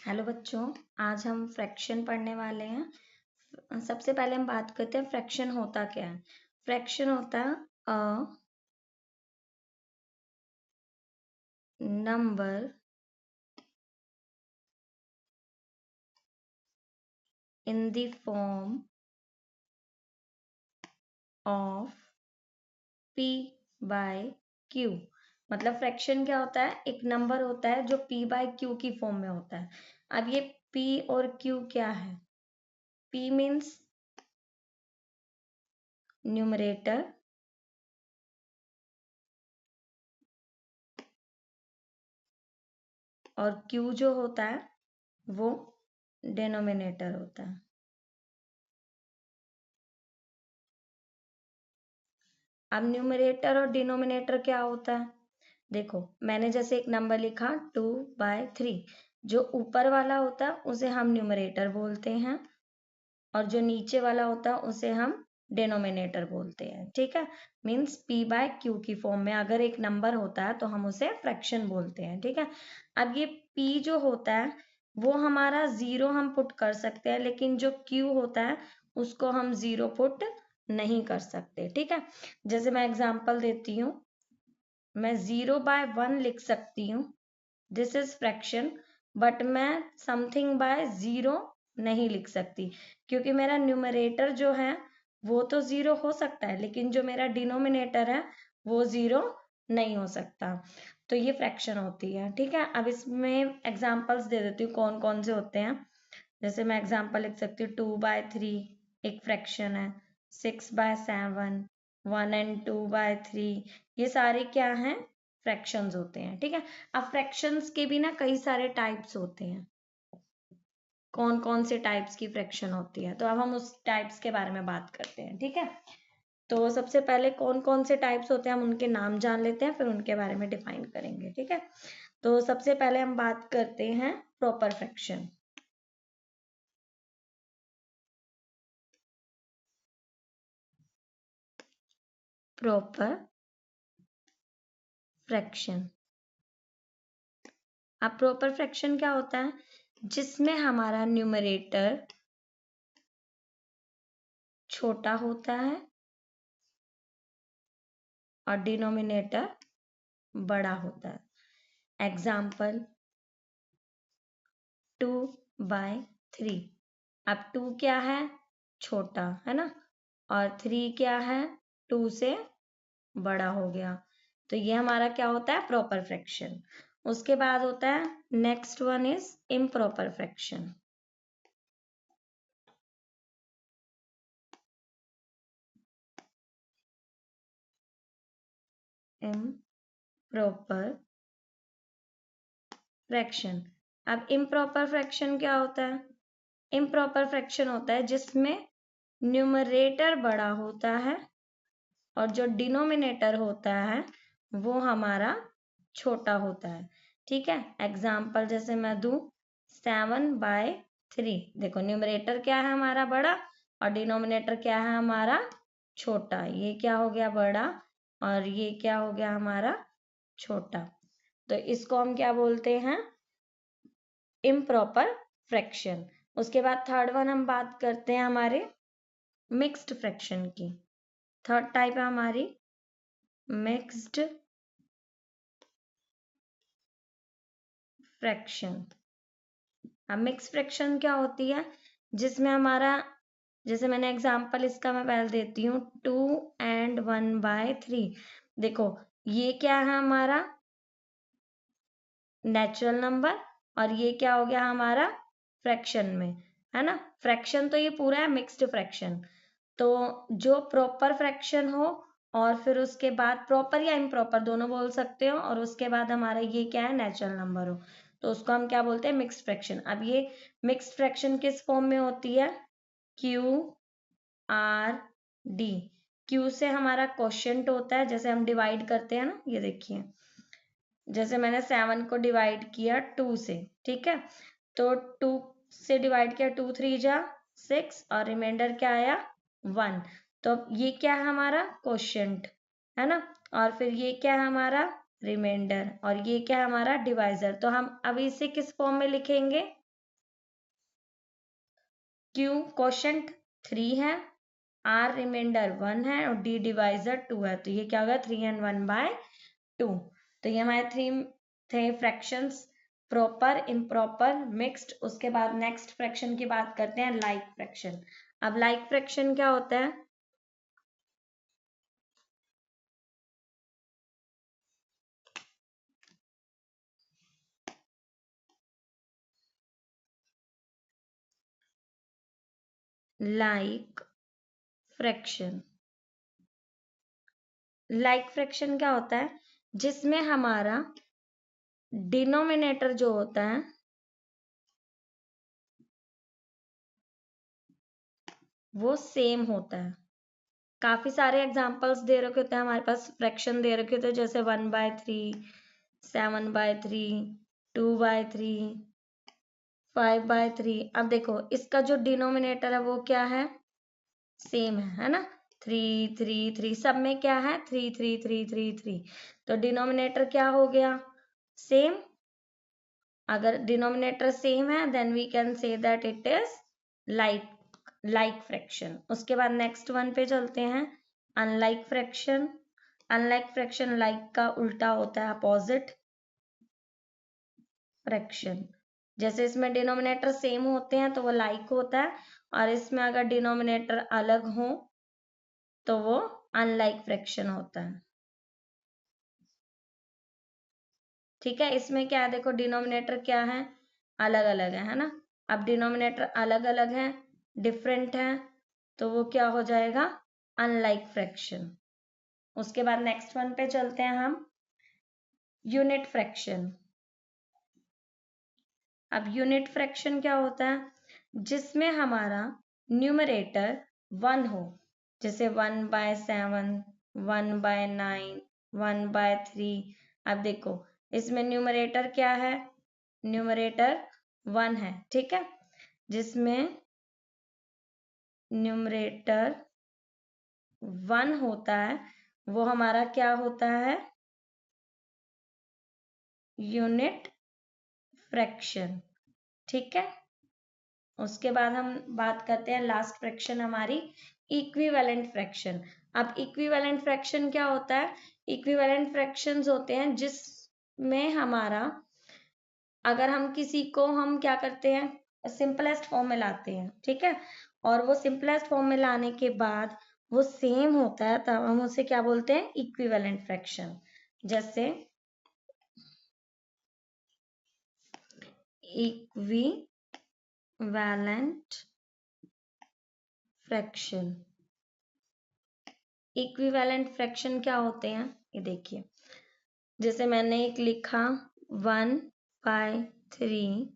Hello बच्चों, आज हम फ्रैक्शन पढ़ने वाले हैं। सबसे पहले हम बात करते हैं फ्रैक्शन होता क्या है। फ्रैक्शन होता है a number in the form of p by q। मतलब फ्रैक्शन क्या होता है, एक नंबर होता है जो p बाय q की फॉर्म में होता है। अब ये p और q क्या है? p मीन्स न्यूमरेटर और q जो होता है वो डिनोमिनेटर होता है। अब न्यूमरेटर और डिनोमिनेटर क्या होता है? देखो, मैंने जैसे एक नंबर लिखा 2/3, जो ऊपर वाला होता है उसे हम न्यूमरेटर बोलते हैं और जो नीचे वाला होता है उसे हम डिनोमिनेटर बोलते हैं। ठीक है, मीन्स p/q की फॉर्म में अगर एक नंबर होता है तो हम उसे फ्रैक्शन बोलते हैं। ठीक है, अब ये p जो होता है वो हमारा 0 हम पुट कर सकते हैं, लेकिन जो q होता है उसको हम 0 पुट नहीं कर सकते। ठीक है, जैसे मैं एग्जांपल देती हूँ, मैं 0/1 लिख सकती हूँ, दिस इज फ्रैक्शन, बट मैं समथिंग बाय 0 नहीं लिख सकती, क्योंकि मेरा न्यूमरेटर जो है वो तो 0 हो सकता है, लेकिन जो मेरा डिनोमिनेटर है वो 0 नहीं हो सकता। तो ये फ्रैक्शन होती है। ठीक है, अब इसमें एग्जांपल्स दे देती हूँ कौन कौन से होते हैं। जैसे मैं एग्जांपल लिख सकती हूँ 2/3 एक फ्रैक्शन है, 6/7, 1 and 2/3, ये सारे क्या हैं? फ्रैक्शंस होते हैं। ठीक है, अब फ्रैक्शंस के भी ना कई सारे टाइप्स होते हैं। कौन कौन से टाइप्स की फ्रैक्शन होती है, तो अब हम उस टाइप्स के बारे में बात करते हैं। ठीक है, तो सबसे पहले कौन कौन से टाइप्स होते हैं हम उनके नाम जान लेते हैं, फिर उनके बारे में डिफाइन करेंगे। ठीक है, तो सबसे पहले हम बात करते हैं प्रॉपर फ्रैक्शन। Proper fraction. अब प्रॉपर फ्रैक्शन क्या होता है? जिसमें हमारा न्यूमरेटर छोटा होता है और डिनोमिनेटर बड़ा होता है। एग्जाम्पल 2/3। अब 2 क्या है? छोटा है ना, और 3 क्या है? 2 से बड़ा हो गया। तो ये हमारा क्या होता है? Proper fraction. उसके बाद होता है next one is improper fraction. Improper fraction. अब इम्प्रॉपर फ्रैक्शन क्या होता है? इम्प्रॉपर फ्रैक्शन होता है जिसमें न्यूमरेटर बड़ा होता है और जो डिनोमिनेटर होता है वो हमारा छोटा होता है। ठीक है, एग्जाम्पल जैसे मैं दूं 7/3। देखो, न्यूमरेटर क्या है हमारा? बड़ा, और डिनोमिनेटर क्या है हमारा? छोटा। ये क्या हो गया? बड़ा, और ये क्या हो गया हमारा? छोटा। तो इसको हम क्या बोलते हैं? Improper fraction. उसके बाद थर्ड वन हम बात करते हैं हमारे मिक्स्ड फ्रैक्शन की। थर्ड टाइप है हमारी मिक्स्ड फ्रैक्शन। अब मिक्स फ्रैक्शन क्या होती है? जिसमें हमारा, जैसे मैंने एग्जांपल इसका मैं पहले देती हूँ 2 and 1/3। देखो, ये क्या है हमारा? नेचुरल नंबर, और ये क्या हो गया हमारा? फ्रैक्शन में, है ना। फ्रैक्शन तो ये पूरा है मिक्स्ड फ्रैक्शन। तो जो प्रॉपर फ्रैक्शन हो और फिर उसके बाद प्रॉपर या इम्प्रॉपर दोनों बोल सकते हो, और उसके बाद हमारा ये क्या है? नेचुरल नंबर हो, तो उसको हम क्या बोलते हैं? Mixed fraction. अब ये मिक्स्ड फ्रैक्शन किस फॉर्म में होती है? QRD। क्यू से हमारा क्वोशिएंट होता है, जैसे हम डिवाइड करते हैं ना, ये देखिए, जैसे मैंने 7 को डिवाइड किया 2 से। ठीक है, तो 2 से डिवाइड किया, 2 3 जा 6, और रिमाइंडर क्या आया? 1। तो ये क्या है हमारा? क्वोशिएंट, है ना। और फिर ये क्या है हमारा? रिमाइंडर, और ये क्या है हमारा? डिवाइजर। तो हम अब इसे किस फॉर्म में लिखेंगे? Q क्वोशंट 3 है, R रिमाइंडर 1 है और D डिवाइजर 2 है, तो ये क्या होगा 3 and 1/2। तो ये हमारे 3 थे फ्रैक्शंस, प्रॉपर, इम्प्रॉपर, मिक्स्ड। उसके बाद नेक्स्ट फ्रैक्शन की बात करते हैं, लाइक फ्रैक्शन। अब लाइक फ्रैक्शन क्या होता है? लाइक फ्रैक्शन, लाइक फ्रैक्शन क्या होता है? जिसमें हमारा डिनोमिनेटर जो होता है वो सेम होता है। काफी सारे एग्जांपल्स दे रखे होते हैं हमारे पास, फ्रैक्शन दे रखे होते हैं, जैसे 1/3, 7/3, 2/3, 5/3। अब देखो इसका जो डिनोमिनेटर है वो क्या है? सेम है ना? 3 3 3, सब में क्या है? 3 3 3 3 3। तो डिनोमिनेटर क्या हो गया? सेम। अगर डिनोमिनेटर सेम है then we can say that it is like fraction. उसके बाद नेक्स्ट वन पे चलते हैं, unlike fraction. Unlike fraction like का उल्टा होता है, अपोजिट फ्रैक्शन। जैसे इसमें डिनोमिनेटर सेम होते हैं तो वो लाइक होता है, और इसमें अगर डिनोमिनेटर अलग हो तो वो अनलाइक फ्रैक्शन होता है। ठीक है, इसमें क्या है? देखो डिनोमिनेटर क्या है? अलग अलग है ना? अब डिनोमिनेटर अलग अलग है, डिफरेंट है, तो वो क्या हो जाएगा? Unlike fraction. उसके बाद नेक्स्ट वन पे चलते हैं हम, यूनिट फ्रैक्शन। अब यूनिट फ्रैक्शन क्या होता है? जिसमें हमारा न्यूमरेटर 1 हो, जैसे 1/7, 1/9, 1/3। अब देखो इसमें न्यूमरेटर क्या है? न्यूमरेटर 1 है, ठीक है। जिसमें न्यूमरेटर 1 होता है वो हमारा क्या होता है? यूनिट फ्रैक्शन, ठीक है। उसके बाद हम बात करते हैं लास्ट फ्रैक्शन हमारी, इक्विवेलेंट फ्रैक्शन। अब इक्विवेलेंट फ्रैक्शन क्या होता है? इक्विवेलेंट फ्रैक्शंस होते हैं जिसमें हमारा, अगर हम किसी को हम क्या करते हैं, सिंपलेस्ट फॉर्म में लाते हैं, ठीक है, और वो सिंपलेस्ट फॉर्म में लाने के बाद वो सेम होता है, तब हम उसे क्या बोलते हैं? Equivalent fraction. जैसे इक्विवेलेंट फ्रैक्शन, इक्विवेलेंट फ्रैक्शन क्या होते हैं ये देखिए। जैसे मैंने एक लिखा 1/3,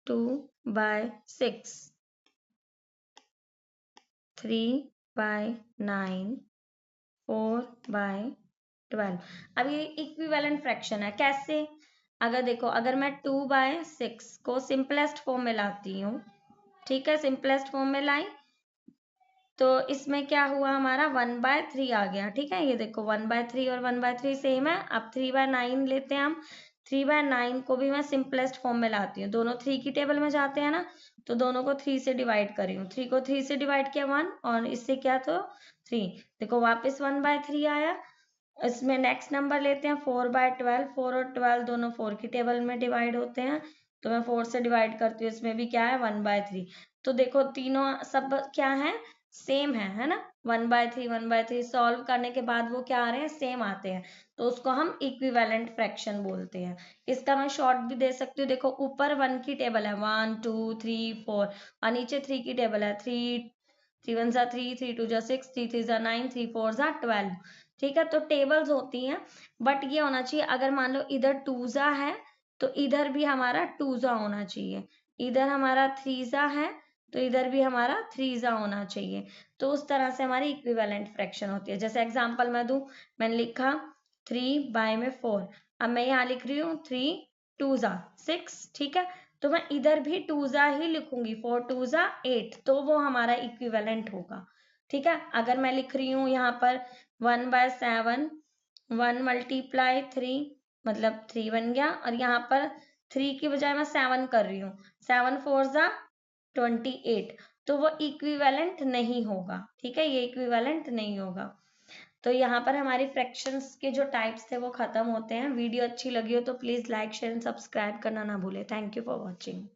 2/6, 3/9, 4/12। अब ये इक्विवेलेंट फ्रैक्शन है। कैसे? अगर देखो, अगर मैं 2/6 को सिंपलेस्ट फॉर्म में लाती हूँ, ठीक है, सिंपलेस्ट फॉर्म में लाई, तो इसमें क्या हुआ? हमारा 1/3 आ गया, ठीक है। ये देखो 1/3 और 1/3 सेम है। अब 3/9 लेते हैं हम। 3/9 को भी मैं सिंपलेस्ट फॉर्म में लाती हूँ, दोनों 3 की टेबल में जाते हैं ना, तो दोनों को 3 से डिवाइड करी हूँ। 3 को 3 से डिवाइड किया 1, और इससे क्या, तो 3। देखो वापस 1/3 आया। इसमें नेक्स्ट नंबर लेते हैं 4/12। 4 और 12 दोनों 4 की टेबल में डिवाइड होते हैं, तो मैं 4 से डिवाइड करती हूँ, इसमें भी क्या है? 1/3। तो देखो तीनों सब क्या है? सेम है ना? 1/3 1/3 सॉल्व करने के बाद वो क्या आ रहे हैं? सेम आते हैं, तो उसको हम इक्विवेलेंट फ्रैक्शन बोलते हैं। इसका मैं शॉर्ट भी दे सकती हूँ। देखो ऊपर 1 की टेबल है, 1 2 3 4, और नीचे 3 की टेबल है, 3 3 1 जा 3, 3 2 जा 6, 3 3 जा 9, 3 4 जा 12। ठीक है, तो टेबल्स होती हैं, बट ये होना चाहिए, अगर मान लो इधर 2 जा है तो इधर भी हमारा 2 जा होना चाहिए। इधर हमारा 3 जा है तो इधर भी हमारा 3 जा होना चाहिए। तो उस तरह से हमारी इक्विवेलेंट फ्रैक्शन होती है। जैसे एग्जांपल मैं दूं, मैंने लिखा 3/4। अब मैं यहाँ लिख रही हूँ 3 2 जा 6, ठीक है, तो मैं इधर भी 2 जा ही लिखूंगी, 4 2 जा 8, तो वो हमारा इक्विवेलेंट होगा। ठीक है, अगर मैं लिख रही हूँ यहाँ पर 1/7, 1 × 3 मतलब 3 बन गया, और यहाँ पर 3 की बजाय मैं 7 कर रही हूँ, 7 4 जा 28, तो वो इक्विवेलेंट नहीं होगा, ठीक है, ये इक्विवेलेंट नहीं होगा। तो यहाँ पर हमारी फ्रैक्शंस के जो टाइप्स थे वो खत्म होते हैं। वीडियो अच्छी लगी हो तो please like share and subscribe करना ना भूले। Thank you for watching.